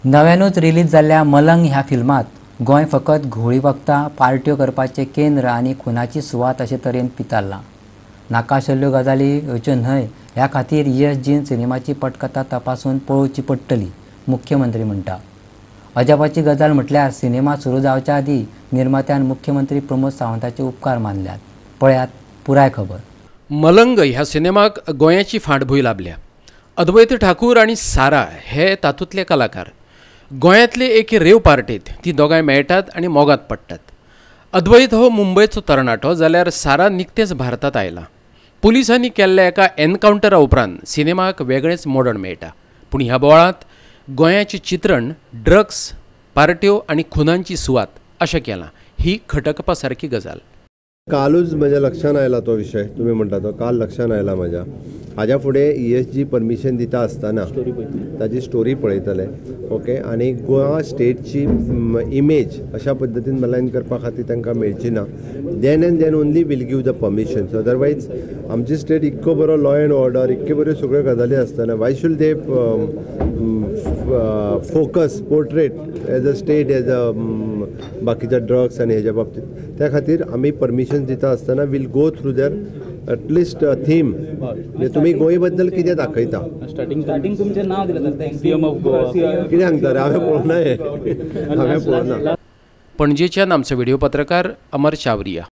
नव्यानूच release जाल्ल्या मलंग ह्या फिल्मात गोंय फकत घोळी वखदां पार्ट्यो करपाचें केंद्र आनी खुनाची सुवात अशे तरेन पितारलां। नाका आशिल्ल्यो गजाली येवच्यो न्हय ह्या खातीर ESGन सिनेमाची पटकथा तपासून पळोवची पडटली, मुख्यमंत्री म्हणटा। अजापाची गजाल म्हटल्यार सिनेमा सुरू जावच्या आदीं निर्मात्यान मुख्यमंत्री प्रमोद सावंताचे उपकार मानल्यात। पळयात पुराय खबर। मलंग ह्या सिनेमाक गोंयाची फाटभूंय लाभल्या। अद्वैत ठाकूर आनी सारा हे तातूंतले कलाकार। गोंयांतले एके रेव पार्टेंत ती दोगांय मेळटात आनी मोगात पडटात। अद्वैत हो मुंबयचो तरणाटो जाल्यार सारा निकतेंच भारतांत आयला। पुलिसांनी केल्ल्या एका एनकावंटरा उपरांत सिनेमाक वेगळेंच मोडण मेळटा। पूण ह्या बोळांत गोंयाचें चित्रण ड्रग्स, पार्ट्यो आनी खुनांची सुवात अशें केलां। ही खटकपा सारकी गजाल। कालूच म्हज्या लक्षांत आयला तो विशय, तुमी म्हणटा तो काल लक्षांत आयला म्हज्या। हाज्या फुडें ESG परमिशन दिता आसतना ताची स्टोरी पळयतले, ओके, आनी गोवा स्टेटची इमेज अशा पद्दतीन मलायन करपा खातीर तांकां मेळची ना। Then and then only will give the permissions. Otherwise आमची स्टेट इतको बरो लॉ एंड ऑर्डर, इतक्यो बऱ्यो सगळ्यो गजाली आसतना Y should they focus portrait as a state as a बाकीच्या ड्रग्स आनी हेज्या बाबतींत। त्या खातीर आमी परमिशन दिता आसतना will go through there at least them, तुमी गोंय बद्दल कितें दाखयता। स्टार्टिंग तुमचें नांव दिलें CM ऑफ गोवा कितें सांगता रे, हांवें पळोवना हें, हांवें पळोवना। पणजेच्यान आमचो व्हिडिओ पत्रकार अमर चावरिया।